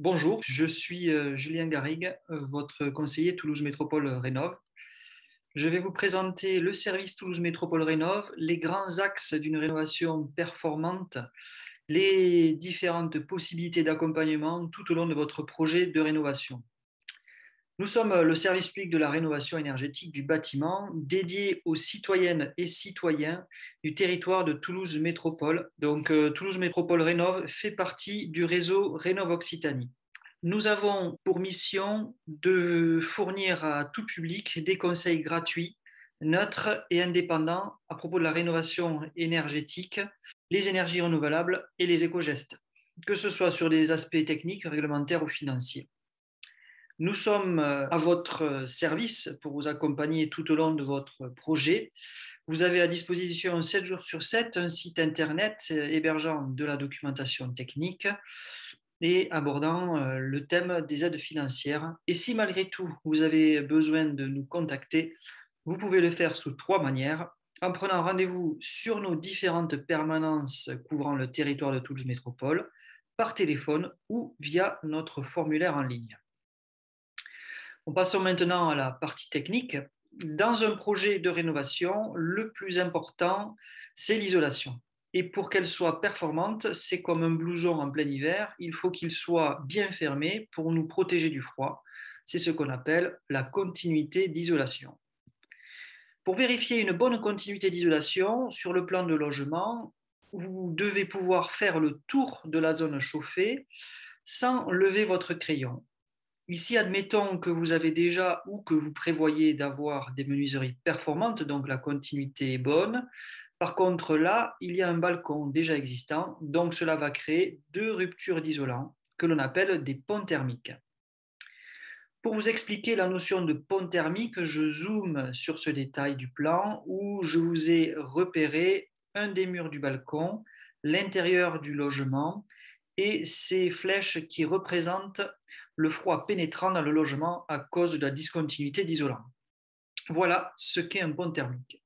Bonjour, je suis Julien Garrigue, votre conseiller Toulouse Métropole Rénov'. Je vais vous présenter le service Toulouse Métropole Rénov', les grands axes d'une rénovation performante, les différentes possibilités d'accompagnement tout au long de votre projet de rénovation. Nous sommes le service public de la rénovation énergétique du bâtiment dédié aux citoyennes et citoyens du territoire de Toulouse Métropole. Donc, Toulouse Métropole Rénov' fait partie du réseau Rénov' Occitanie. Nous avons pour mission de fournir à tout public des conseils gratuits, neutres et indépendants à propos de la rénovation énergétique, les énergies renouvelables et les éco-gestes, que ce soit sur des aspects techniques, réglementaires ou financiers. Nous sommes à votre service pour vous accompagner tout au long de votre projet. Vous avez à disposition 7 jours sur 7 un site internet hébergeant de la documentation technique et abordant le thème des aides financières. Et si malgré tout vous avez besoin de nous contacter, vous pouvez le faire sous 3 manières. En prenant rendez-vous sur nos différentes permanences couvrant le territoire de Toulouse Métropole, par téléphone ou via notre formulaire en ligne. Passons maintenant à la partie technique. Dans un projet de rénovation, le plus important, c'est l'isolation. Et pour qu'elle soit performante, c'est comme un blouson en plein hiver, il faut qu'il soit bien fermé pour nous protéger du froid. C'est ce qu'on appelle la continuité d'isolation. Pour vérifier une bonne continuité d'isolation sur le plan de logement, vous devez pouvoir faire le tour de la zone chauffée sans lever votre crayon. Ici, admettons que vous avez déjà ou que vous prévoyez d'avoir des menuiseries performantes, donc la continuité est bonne. Par contre, là, il y a un balcon déjà existant, donc cela va créer 2 ruptures d'isolant que l'on appelle des ponts thermiques. Pour vous expliquer la notion de pont thermique, je zoome sur ce détail du plan où je vous ai repéré un des murs du balcon, l'intérieur du logement et ces flèches qui représentent le froid pénétrant dans le logement à cause de la discontinuité d'isolant. Voilà ce qu'est un pont thermique.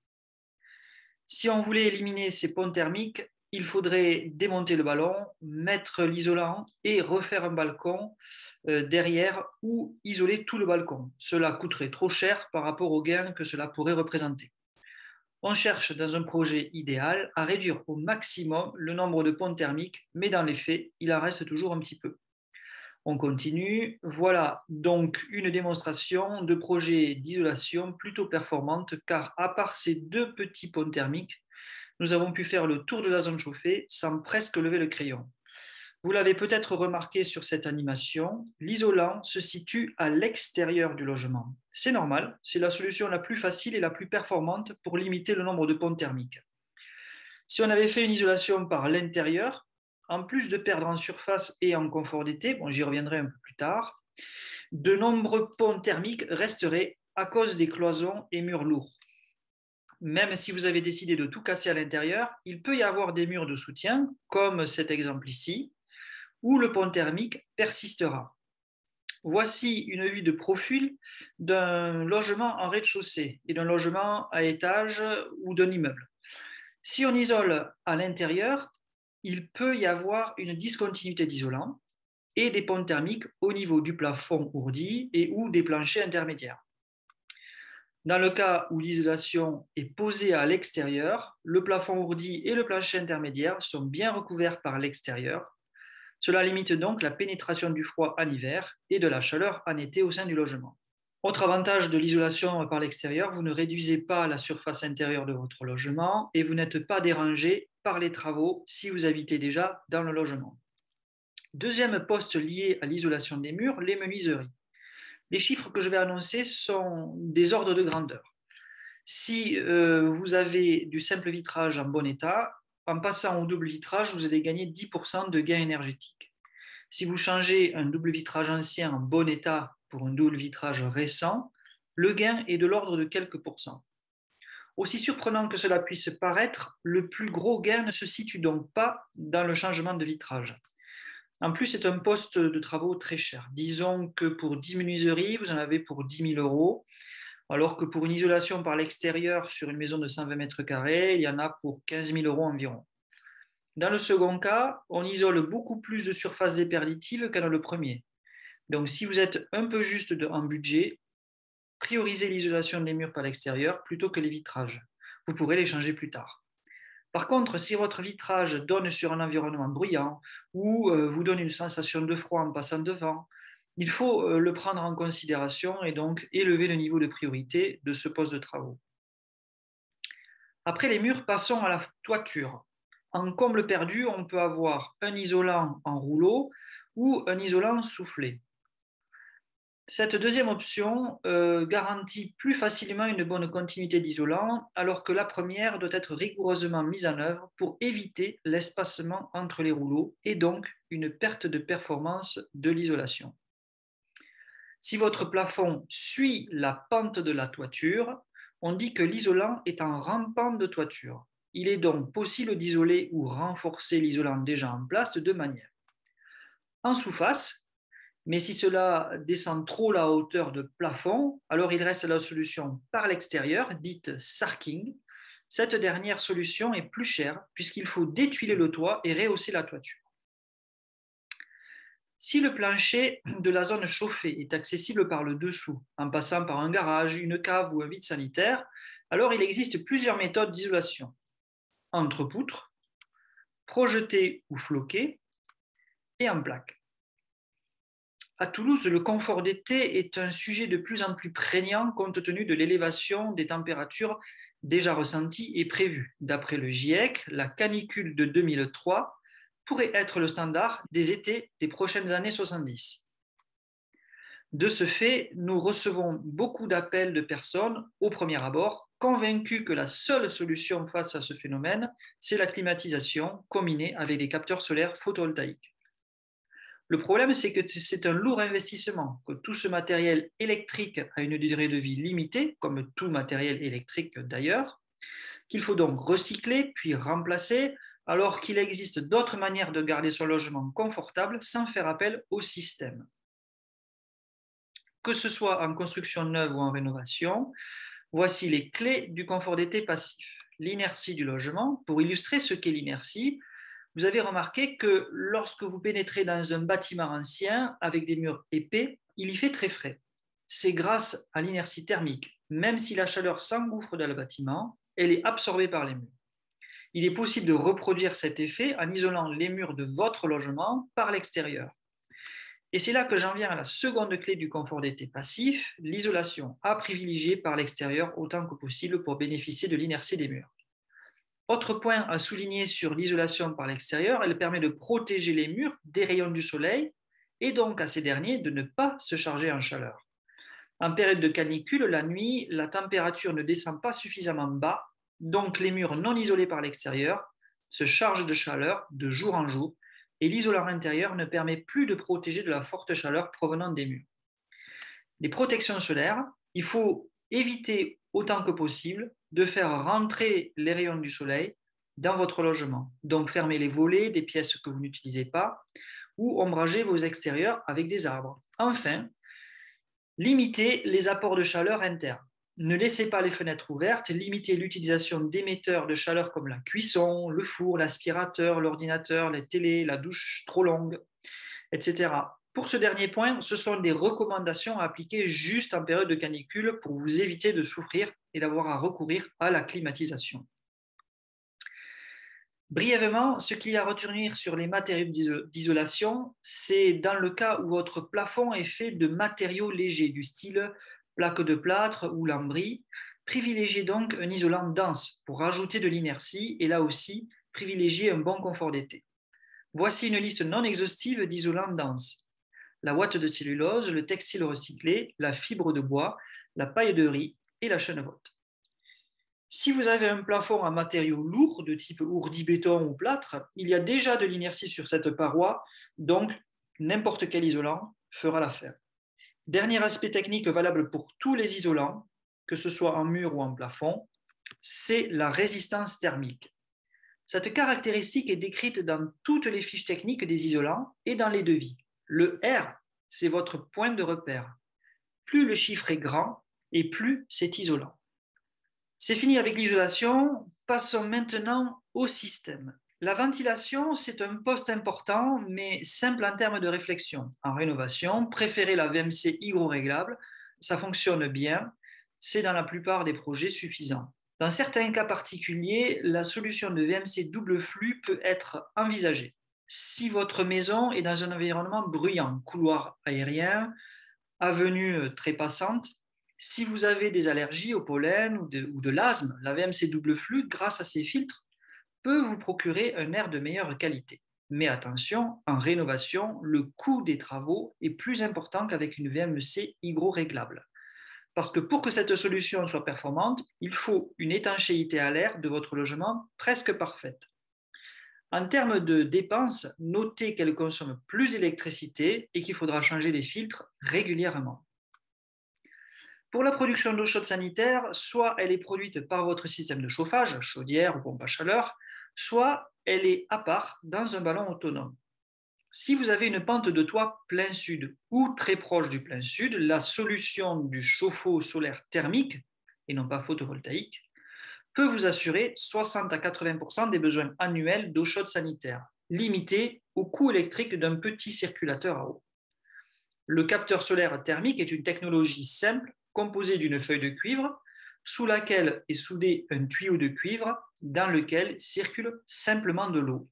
Si on voulait éliminer ces ponts thermiques, il faudrait démonter le ballon, mettre l'isolant et refaire un balcon derrière ou isoler tout le balcon. Cela coûterait trop cher par rapport aux gains que cela pourrait représenter. On cherche dans un projet idéal à réduire au maximum le nombre de ponts thermiques, mais dans les faits, il en reste toujours un petit peu. On continue. Voilà donc une démonstration de projet d'isolation plutôt performante, car à part ces 2 petits ponts thermiques, nous avons pu faire le tour de la zone chauffée sans presque lever le crayon. Vous l'avez peut-être remarqué sur cette animation, l'isolant se situe à l'extérieur du logement. C'est normal, c'est la solution la plus facile et la plus performante pour limiter le nombre de ponts thermiques. Si on avait fait une isolation par l'intérieur, en plus de perdre en surface et en confort d'été, bon, j'y reviendrai un peu plus tard, de nombreux ponts thermiques resteraient à cause des cloisons et murs lourds. Même si vous avez décidé de tout casser à l'intérieur, il peut y avoir des murs de soutien, comme cet exemple ici, où le pont thermique persistera. Voici une vue de profil d'un logement en rez-de-chaussée et d'un logement à étage ou d'un immeuble. Si on isole à l'intérieur, il peut y avoir une discontinuité d'isolant et des ponts thermiques au niveau du plafond ourdi et ou des planchers intermédiaires. Dans le cas où l'isolation est posée à l'extérieur, le plafond ourdi et le plancher intermédiaire sont bien recouverts par l'extérieur. Cela limite donc la pénétration du froid en hiver et de la chaleur en été au sein du logement. Autre avantage de l'isolation par l'extérieur, vous ne réduisez pas la surface intérieure de votre logement et vous n'êtes pas dérangé par les travaux si vous habitez déjà dans le logement. Deuxième poste lié à l'isolation des murs, les menuiseries. Les chiffres que je vais annoncer sont des ordres de grandeur. Si vous avez du simple vitrage en bon état, en passant au double vitrage, vous allez gagner 10% de gain énergétique. Si vous changez un double vitrage ancien en bon état pour un double vitrage récent, le gain est de l'ordre de quelques pourcents. Aussi surprenant que cela puisse paraître, le plus gros gain ne se situe donc pas dans le changement de vitrage. En plus, c'est un poste de travaux très cher. Disons que pour 10 menuiseries, vous en avez pour 10 000 euros, alors que pour une isolation par l'extérieur sur une maison de 120 mètres carrés, il y en a pour 15 000 euros environ. Dans le second cas, on isole beaucoup plus de surface déperditive que dans le premier. Donc si vous êtes un peu juste en budget, priorisez l'isolation des murs par l'extérieur plutôt que les vitrages. Vous pourrez les changer plus tard. Par contre, si votre vitrage donne sur un environnement bruyant ou vous donne une sensation de froid en passant devant, il faut le prendre en considération et donc élever le niveau de priorité de ce poste de travaux. Après les murs, passons à la toiture. En comble perdu, on peut avoir un isolant en rouleau ou un isolant soufflé. Cette deuxième option garantit plus facilement une bonne continuité d'isolant, alors que la première doit être rigoureusement mise en œuvre pour éviter l'espacement entre les rouleaux et donc une perte de performance de l'isolation. Si votre plafond suit la pente de la toiture, on dit que l'isolant est en rampant de toiture. Il est donc possible d'isoler ou renforcer l'isolant déjà en place de deux manières. En sous-face, mais si cela descend trop la hauteur de plafond, alors il reste la solution par l'extérieur, dite sarking. Cette dernière solution est plus chère puisqu'il faut détuiler le toit et rehausser la toiture. Si le plancher de la zone chauffée est accessible par le dessous, en passant par un garage, une cave ou un vide sanitaire, alors il existe plusieurs méthodes d'isolation. Entre poutres, projeté ou floqué, et en plaque. À Toulouse, le confort d'été est un sujet de plus en plus prégnant compte tenu de l'élévation des températures déjà ressenties et prévues. D'après le GIEC, la canicule de 2003 pourrait être le standard des étés des prochaines années 70. De ce fait, nous recevons beaucoup d'appels de personnes, au premier abord, convaincues que la seule solution face à ce phénomène, c'est la climatisation combinée avec des capteurs solaires photovoltaïques. Le problème, c'est que c'est un lourd investissement, que tout ce matériel électrique a une durée de vie limitée, comme tout matériel électrique d'ailleurs, qu'il faut donc recycler puis remplacer, alors qu'il existe d'autres manières de garder son logement confortable sans faire appel au système. Que ce soit en construction neuve ou en rénovation, voici les clés du confort d'été passif. L'inertie du logement. Pour illustrer ce qu'est l'inertie, vous avez remarqué que lorsque vous pénétrez dans un bâtiment ancien avec des murs épais, il y fait très frais. C'est grâce à l'inertie thermique. Même si la chaleur s'engouffre dans le bâtiment, elle est absorbée par les murs. Il est possible de reproduire cet effet en isolant les murs de votre logement par l'extérieur. Et c'est là que j'en viens à la seconde clé du confort d'été passif, l'isolation à privilégier par l'extérieur autant que possible pour bénéficier de l'inertie des murs. Autre point à souligner sur l'isolation par l'extérieur, elle permet de protéger les murs des rayons du soleil et donc à ces derniers de ne pas se charger en chaleur. En période de canicule, la nuit, la température ne descend pas suffisamment bas, donc les murs non isolés par l'extérieur se chargent de chaleur de jour en jour et l'isolant intérieur ne permet plus de protéger de la forte chaleur provenant des murs. Les protections solaires, il faut éviter autant que possible de faire rentrer les rayons du soleil dans votre logement. Donc fermez les volets des pièces que vous n'utilisez pas ou ombragez vos extérieurs avec des arbres. Enfin, limitez les apports de chaleur internes. Ne laissez pas les fenêtres ouvertes, limitez l'utilisation d'émetteurs de chaleur comme la cuisson, le four, l'aspirateur, l'ordinateur, les télés, la douche trop longue, etc. Pour ce dernier point, ce sont des recommandations à appliquer juste en période de canicule pour vous éviter de souffrir et d'avoir à recourir à la climatisation. Brièvement, ce qu'il y a à retenir sur les matériaux d'isolation, c'est dans le cas où votre plafond est fait de matériaux légers du style plaque de plâtre ou lambris. Privilégiez donc un isolant dense pour rajouter de l'inertie et là aussi, privilégiez un bon confort d'été. Voici une liste non exhaustive d'isolants denses. La ouate de cellulose, le textile recyclé, la fibre de bois, la paille de riz et la chènevotte. Si vous avez un plafond en matériaux lourds de type ourdi béton ou plâtre, il y a déjà de l'inertie sur cette paroi, donc n'importe quel isolant fera l'affaire. Dernier aspect technique valable pour tous les isolants, que ce soit en mur ou en plafond, c'est la résistance thermique. Cette caractéristique est décrite dans toutes les fiches techniques des isolants et dans les devis. Le R, c'est votre point de repère. Plus le chiffre est grand et plus c'est isolant. C'est fini avec l'isolation, passons maintenant au système. La ventilation, c'est un poste important, mais simple en termes de réflexion. En rénovation, préférez la VMC hygroréglable, ça fonctionne bien, c'est dans la plupart des projets suffisant. Dans certains cas particuliers, la solution de VMC double flux peut être envisagée. Si votre maison est dans un environnement bruyant, couloir aérien, avenue très passante, si vous avez des allergies au pollen ou de l'asthme, la VMC double flux, grâce à ses filtres, peut vous procurer un air de meilleure qualité. Mais attention, en rénovation, le coût des travaux est plus important qu'avec une VMC hygroréglable. Parce que pour que cette solution soit performante, il faut une étanchéité à l'air de votre logement presque parfaite. En termes de dépenses, notez qu'elle consomme plus d'électricité et qu'il faudra changer les filtres régulièrement. Pour la production d'eau chaude sanitaire, soit elle est produite par votre système de chauffage, chaudière ou pompe à chaleur, soit elle est à part dans un ballon autonome. Si vous avez une pente de toit plein sud ou très proche du plein sud, la solution du chauffe-eau solaire thermique, et non pas photovoltaïque, peut vous assurer 60 à 80% des besoins annuels d'eau chaude sanitaire, limité au coût électrique d'un petit circulateur à eau. Le capteur solaire thermique est une technologie simple composée d'une feuille de cuivre sous laquelle est soudé un tuyau de cuivre dans lequel circule simplement de l'eau.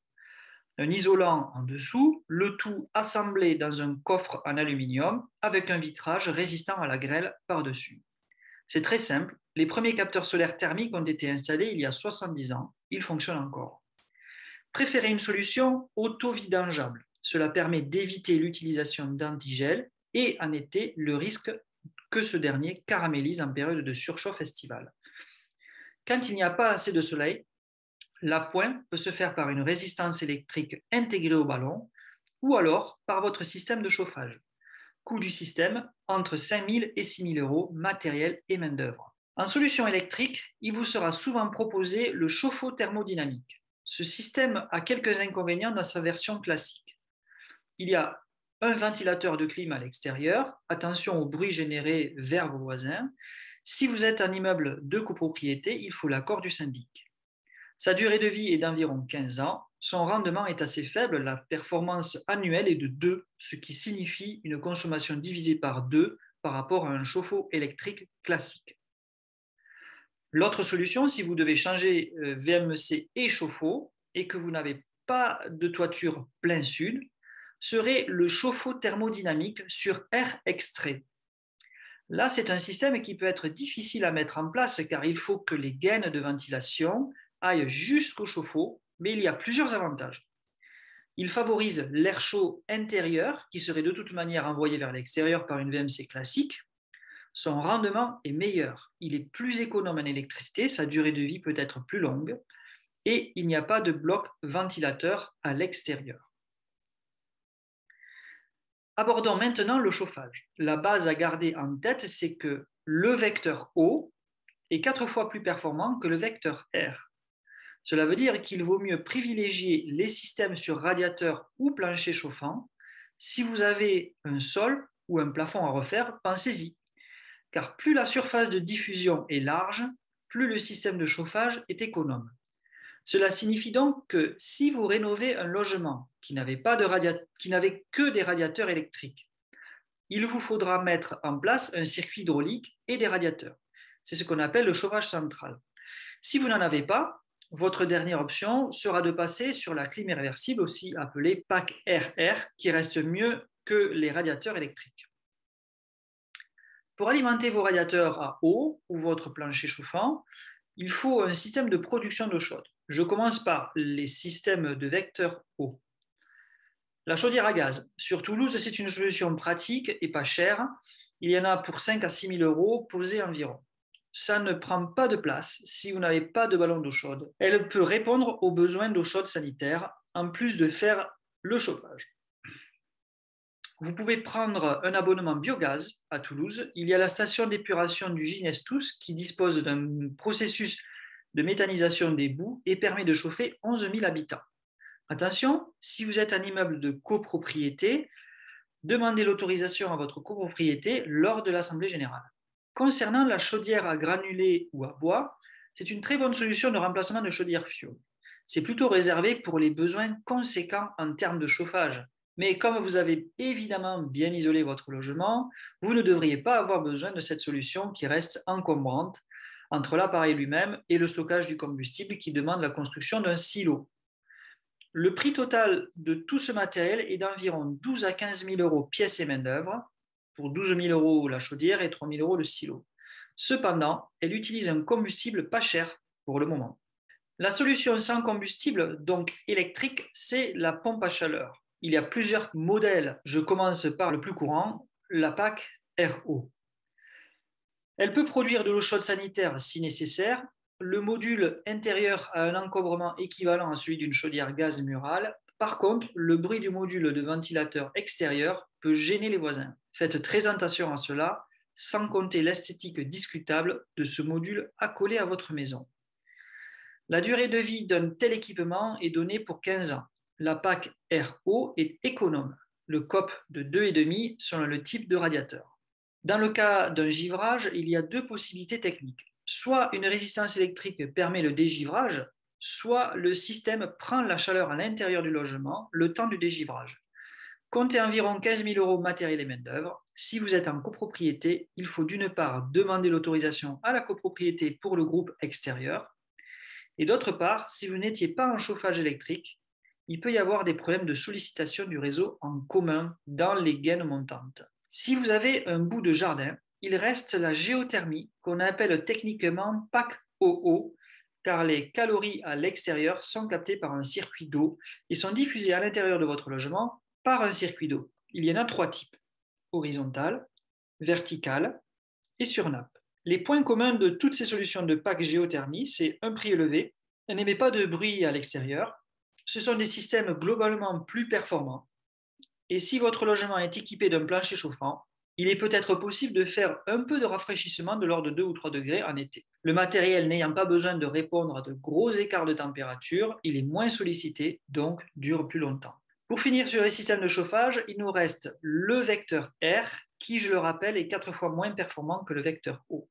Un isolant en dessous, le tout assemblé dans un coffre en aluminium avec un vitrage résistant à la grêle par-dessus. C'est très simple, les premiers capteurs solaires thermiques ont été installés il y a 70 ans, ils fonctionnent encore. Préférez une solution auto-vidangeable. Cela permet d'éviter l'utilisation d'antigel et en été le risque que ce dernier caramélise en période de surchauffe estivale. Quand il n'y a pas assez de soleil, l'appoint peut se faire par une résistance électrique intégrée au ballon ou alors par votre système de chauffage. Coût du système entre 5 000 et 6 000 euros, matériel et main-d'œuvre. En solution électrique, il vous sera souvent proposé le chauffe-eau thermodynamique. Ce système a quelques inconvénients dans sa version classique. Il y a un ventilateur de clim à l'extérieur, attention au bruit généré vers vos voisins. Si vous êtes un immeuble de copropriété, il faut l'accord du syndic. Sa durée de vie est d'environ 15 ans. Son rendement est assez faible, la performance annuelle est de 2, ce qui signifie une consommation divisée par 2 par rapport à un chauffe-eau électrique classique. L'autre solution, si vous devez changer VMC et chauffe-eau et que vous n'avez pas de toiture plein sud, serait le chauffe-eau thermodynamique sur air extrait. Là, c'est un système qui peut être difficile à mettre en place car il faut que les gaines de ventilation aille jusqu'au chauffe-eau, mais il y a plusieurs avantages. Il favorise l'air chaud intérieur, qui serait de toute manière envoyé vers l'extérieur par une VMC classique. Son rendement est meilleur. Il est plus économe en électricité, sa durée de vie peut être plus longue, et il n'y a pas de bloc ventilateur à l'extérieur. Abordons maintenant le chauffage. La base à garder en tête, c'est que le vecteur eau est 4 fois plus performant que le vecteur air. Cela veut dire qu'il vaut mieux privilégier les systèmes sur radiateur ou plancher chauffant. Si vous avez un sol ou un plafond à refaire, pensez-y. Car plus la surface de diffusion est large, plus le système de chauffage est économe. Cela signifie donc que si vous rénovez un logement qui n'avait que des radiateurs électriques, il vous faudra mettre en place un circuit hydraulique et des radiateurs. C'est ce qu'on appelle le chauffage central. Si vous n'en avez pas, votre dernière option sera de passer sur la clim réversible, aussi appelée PAC RR, qui reste mieux que les radiateurs électriques. Pour alimenter vos radiateurs à eau ou votre plancher chauffant, il faut un système de production d'eau chaude. Je commence par les systèmes de vecteur eau. La chaudière à gaz. Sur Toulouse, c'est une solution pratique et pas chère. Il y en a pour 5 à 6 000 euros posés environ. Ça ne prend pas de place si vous n'avez pas de ballon d'eau chaude. Elle peut répondre aux besoins d'eau chaude sanitaire, en plus de faire le chauffage. Vous pouvez prendre un abonnement biogaz à Toulouse. Il y a la station d'épuration du Ginestous qui dispose d'un processus de méthanisation des boues et permet de chauffer 11 000 habitants. Attention, si vous êtes un immeuble de copropriété, demandez l'autorisation à votre copropriété lors de l'Assemblée générale. Concernant la chaudière à granulés ou à bois, c'est une très bonne solution de remplacement de chaudière fioul. C'est plutôt réservé pour les besoins conséquents en termes de chauffage. Mais comme vous avez évidemment bien isolé votre logement, vous ne devriez pas avoir besoin de cette solution qui reste encombrante entre l'appareil lui-même et le stockage du combustible qui demande la construction d'un silo. Le prix total de tout ce matériel est d'environ 12 à 15 000 euros pièces et main-d'œuvre, pour 12 000 euros la chaudière et 3 000 euros le silo. Cependant, elle utilise un combustible pas cher pour le moment. La solution sans combustible, donc électrique, c'est la pompe à chaleur. Il y a plusieurs modèles. Je commence par le plus courant, la PAC RO. Elle peut produire de l'eau chaude sanitaire si nécessaire. Le module intérieur a un encombrement équivalent à celui d'une chaudière gaz murale. Par contre, le bruit du module de ventilateur extérieur peut gêner les voisins. Faites très attention à cela, sans compter l'esthétique discutable de ce module accolé à votre maison. La durée de vie d'un tel équipement est donnée pour 15 ans. La PAC RO est économe, le COP de 2,5 selon le type de radiateur. Dans le cas d'un givrage, il y a deux possibilités techniques. Soit une résistance électrique permet le dégivrage, soit le système prend la chaleur à l'intérieur du logement le temps du dégivrage. Comptez environ 15 000 euros matériel et main-d'œuvre. Si vous êtes en copropriété, il faut d'une part demander l'autorisation à la copropriété pour le groupe extérieur, et d'autre part, si vous n'étiez pas en chauffage électrique, il peut y avoir des problèmes de sollicitation du réseau en commun dans les gaines montantes. Si vous avez un bout de jardin, il reste la géothermie qu'on appelle techniquement PAC-OO, car les calories à l'extérieur sont captées par un circuit d'eau et sont diffusées à l'intérieur de votre logement par un circuit d'eau. Il y en a 3 types, horizontal, vertical et sur nappe. Les points communs de toutes ces solutions de PAC géothermie, c'est un prix élevé, elle n'émet pas de bruit à l'extérieur, ce sont des systèmes globalement plus performants. Et si votre logement est équipé d'un plancher chauffant, il est peut-être possible de faire un peu de rafraîchissement de l'ordre de 2 ou 3 degrés en été. Le matériel n'ayant pas besoin de répondre à de gros écarts de température, il est moins sollicité, donc dure plus longtemps. Pour finir sur les systèmes de chauffage, il nous reste le vecteur R, qui, je le rappelle, est 4 fois moins performant que le vecteur O.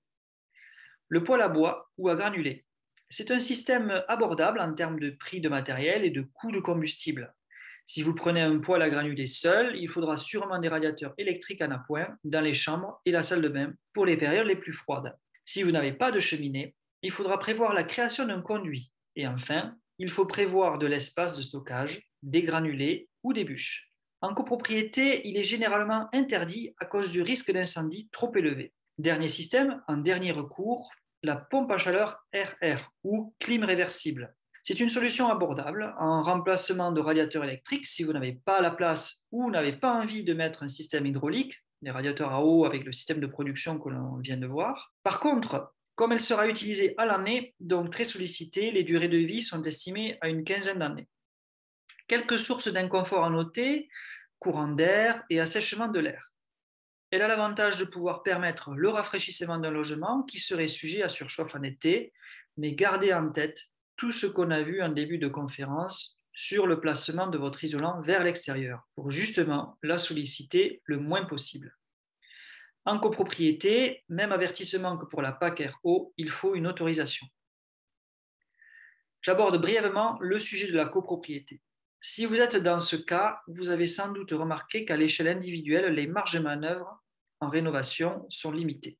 Le poêle à bois ou à granulés. C'est un système abordable en termes de prix de matériel et de coût de combustible. Si vous prenez un poêle à granulés seul, il faudra sûrement des radiateurs électriques en appoint dans les chambres et la salle de bain pour les périodes les plus froides. Si vous n'avez pas de cheminée, il faudra prévoir la création d'un conduit. Et enfin, il faut prévoir de l'espace de stockage, des granulés ou des bûches. En copropriété, il est généralement interdit à cause du risque d'incendie trop élevé. Dernier système, en dernier recours, la pompe à chaleur RR ou clim réversible. C'est une solution abordable en remplacement de radiateurs électriques si vous n'avez pas la place ou n'avez pas envie de mettre un système hydraulique, des radiateurs à eau avec le système de production que l'on vient de voir. Par contre, comme elle sera utilisée à l'année, donc très sollicitée, les durées de vie sont estimées à une quinzaine d'années. Quelques sources d'inconfort à noter, courant d'air et assèchement de l'air. Elle a l'avantage de pouvoir permettre le rafraîchissement d'un logement qui serait sujet à surchauffe en été, mais gardez en tête tout ce qu'on a vu en début de conférence sur le placement de votre isolant vers l'extérieur, pour justement la solliciter le moins possible. En copropriété, même avertissement que pour la PAC RO, il faut une autorisation. J'aborde brièvement le sujet de la copropriété. Si vous êtes dans ce cas, vous avez sans doute remarqué qu'à l'échelle individuelle, les marges de manœuvre en rénovation sont limitées.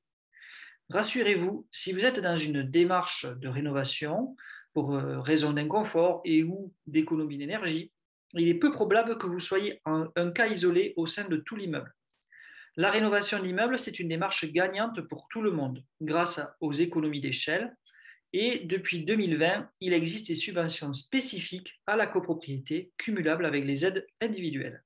Rassurez-vous, si vous êtes dans une démarche de rénovation pour raison d'inconfort et ou d'économie d'énergie, il est peu probable que vous soyez un cas isolé au sein de tout l'immeuble. La rénovation de l'immeuble, c'est une démarche gagnante pour tout le monde, grâce aux économies d'échelle. Et depuis 2020, il existe des subventions spécifiques à la copropriété cumulables avec les aides individuelles.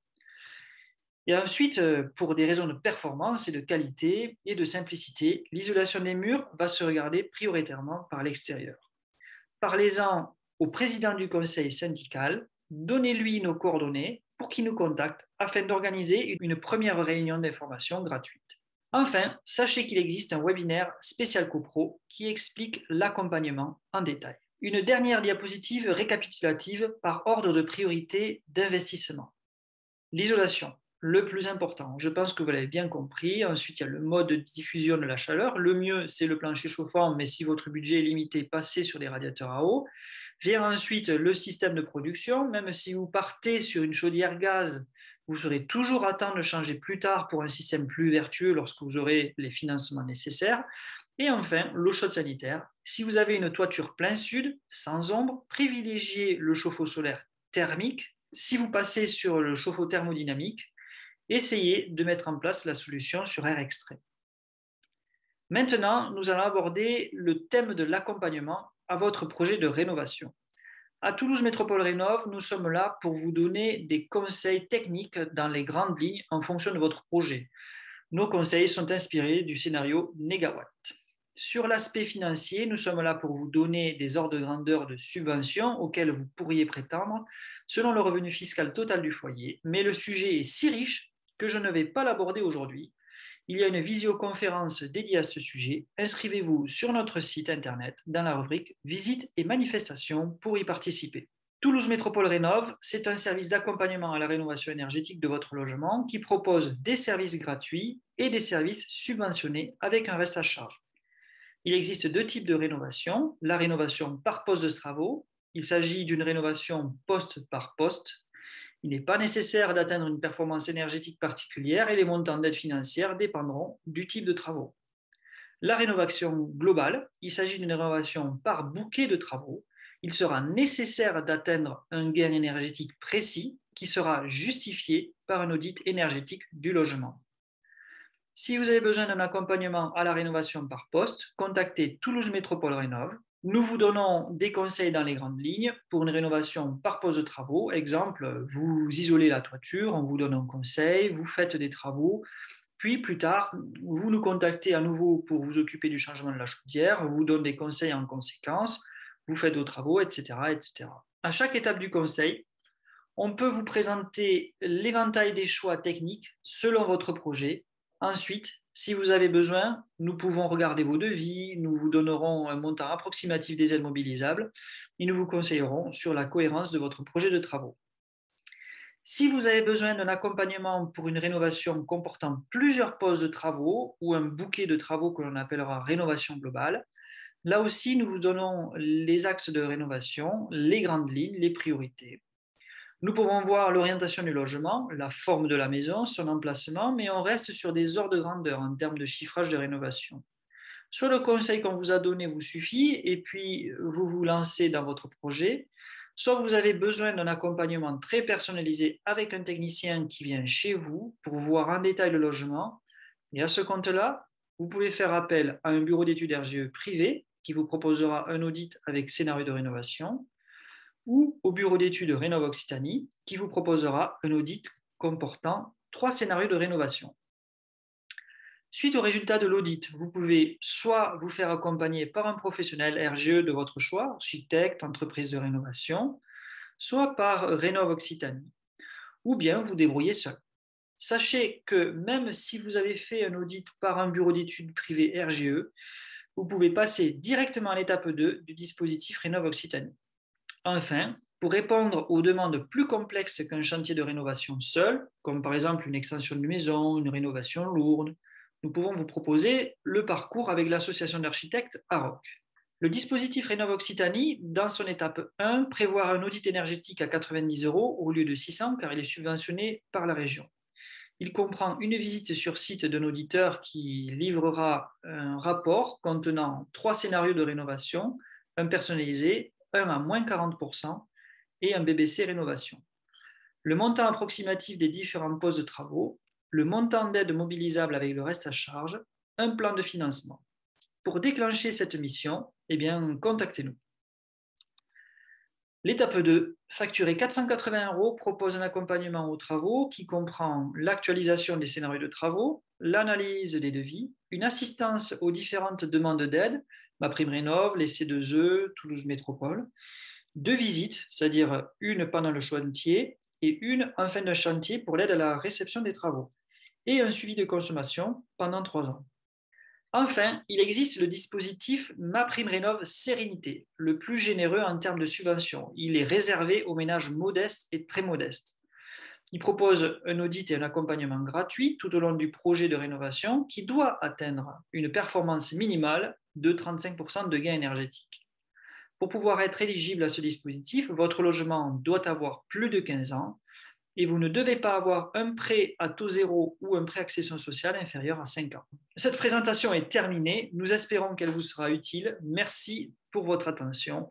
Et ensuite, pour des raisons de performance et de qualité et de simplicité, l'isolation des murs va se regarder prioritairement par l'extérieur. Parlez-en au président du conseil syndical, donnez-lui nos coordonnées pour qu'il nous contacte afin d'organiser une première réunion d'information gratuite. Enfin, sachez qu'il existe un webinaire spécial CoPro qui explique l'accompagnement en détail. Une dernière diapositive récapitulative par ordre de priorité d'investissement. L'isolation, le plus important. Je pense que vous l'avez bien compris. Ensuite, il y a le mode de diffusion de la chaleur. Le mieux, c'est le plancher chauffant, mais si votre budget est limité, passez sur des radiateurs à eau. Vient ensuite le système de production. Même si vous partez sur une chaudière gaz, vous serez toujours à temps de changer plus tard pour un système plus vertueux lorsque vous aurez les financements nécessaires. Et enfin, l'eau chaude sanitaire. Si vous avez une toiture plein sud, sans ombre, privilégiez le chauffe-eau solaire thermique. Si vous passez sur le chauffe-eau thermodynamique, essayez de mettre en place la solution sur air extrait. Maintenant, nous allons aborder le thème de l'accompagnement à votre projet de rénovation. À Toulouse Métropole Rénov', nous sommes là pour vous donner des conseils techniques dans les grandes lignes en fonction de votre projet. Nos conseils sont inspirés du scénario Négawatt. Sur l'aspect financier, nous sommes là pour vous donner des ordres de grandeur de subventions auxquelles vous pourriez prétendre selon le revenu fiscal total du foyer, mais le sujet est si riche que je ne vais pas l'aborder aujourd'hui. Il y a une visioconférence dédiée à ce sujet. Inscrivez-vous sur notre site internet dans la rubrique Visites et manifestations pour y participer. Toulouse Métropole Rénov', c'est un service d'accompagnement à la rénovation énergétique de votre logement qui propose des services gratuits et des services subventionnés avec un reste à charge. Il existe deux types de rénovation. La rénovation par poste de travaux. Il s'agit d'une rénovation poste par poste. Il n'est pas nécessaire d'atteindre une performance énergétique particulière et les montants d'aide financière dépendront du type de travaux. La rénovation globale, il s'agit d'une rénovation par bouquet de travaux. Il sera nécessaire d'atteindre un gain énergétique précis qui sera justifié par un audit énergétique du logement. Si vous avez besoin d'un accompagnement à la rénovation par poste, contactez Toulouse Métropole Rénov'. Nous vous donnons des conseils dans les grandes lignes pour une rénovation par poste de travaux. Exemple, vous isolez la toiture, on vous donne un conseil, vous faites des travaux, puis plus tard, vous nous contactez à nouveau pour vous occuper du changement de la chaudière, on vous donne des conseils en conséquence, vous faites vos travaux, etc., etc. À chaque étape du conseil, on peut vous présenter l'éventail des choix techniques selon votre projet. Ensuite, si vous avez besoin, nous pouvons regarder vos devis, nous vous donnerons un montant approximatif des aides mobilisables et nous vous conseillerons sur la cohérence de votre projet de travaux. Si vous avez besoin d'un accompagnement pour une rénovation comportant plusieurs postes de travaux ou un bouquet de travaux que l'on appellera rénovation globale, là aussi nous vous donnons les axes de rénovation, les grandes lignes, les priorités. Nous pouvons voir l'orientation du logement, la forme de la maison, son emplacement, mais on reste sur des ordres de grandeur en termes de chiffrage de rénovation. Soit le conseil qu'on vous a donné vous suffit et puis vous vous lancez dans votre projet, soit vous avez besoin d'un accompagnement très personnalisé avec un technicien qui vient chez vous pour voir en détail le logement. Et à ce compte-là, vous pouvez faire appel à un bureau d'études RGE privé qui vous proposera un audit avec scénario de rénovation, ou au bureau d'études Rénov Occitanie qui vous proposera un audit comportant 3 scénarios de rénovation. Suite au résultat de l'audit, vous pouvez soit vous faire accompagner par un professionnel RGE de votre choix, architecte, entreprise de rénovation, soit par Rénov Occitanie, ou bien vous débrouiller seul. Sachez que même si vous avez fait un audit par un bureau d'études privé RGE, vous pouvez passer directement à l'étape 2 du dispositif Rénov Occitanie. Enfin, pour répondre aux demandes plus complexes qu'un chantier de rénovation seul, comme par exemple une extension de maison, une rénovation lourde, nous pouvons vous proposer le parcours avec l'association d'architectes AROC. Le dispositif Rénov Occitanie, dans son étape 1, prévoit un audit énergétique à 90 € au lieu de 600 car il est subventionné par la région. Il comprend une visite sur site d'un auditeur qui livrera un rapport contenant 3 scénarios de rénovation, un personnalisé, un à moins 40% et un BBC rénovation. Le montant approximatif des différents postes de travaux, le montant d'aide mobilisable avec le reste à charge, un plan de financement. Pour déclencher cette mission, contactez-nous. L'étape 2, facturer 480 €, propose un accompagnement aux travaux qui comprend l'actualisation des scénarios de travaux, l'analyse des devis, une assistance aux différentes demandes d'aide, MaPrimeRénov', les C2E, Toulouse Métropole, 2 visites, c'est-à-dire une pendant le chantier et une en fin de chantier pour l'aide à la réception des travaux, et un suivi de consommation pendant 3 ans. Enfin, il existe le dispositif MaPrimeRénov' Sérénité, le plus généreux en termes de subvention. Il est réservé aux ménages modestes et très modestes. Il propose un audit et un accompagnement gratuit tout au long du projet de rénovation qui doit atteindre une performance minimale de 35% de gain énergétique. Pour pouvoir être éligible à ce dispositif, votre logement doit avoir plus de 15 ans et vous ne devez pas avoir un prêt à taux zéro ou un prêt accession sociale inférieur à 5 ans. Cette présentation est terminée. Nous espérons qu'elle vous sera utile. Merci pour votre attention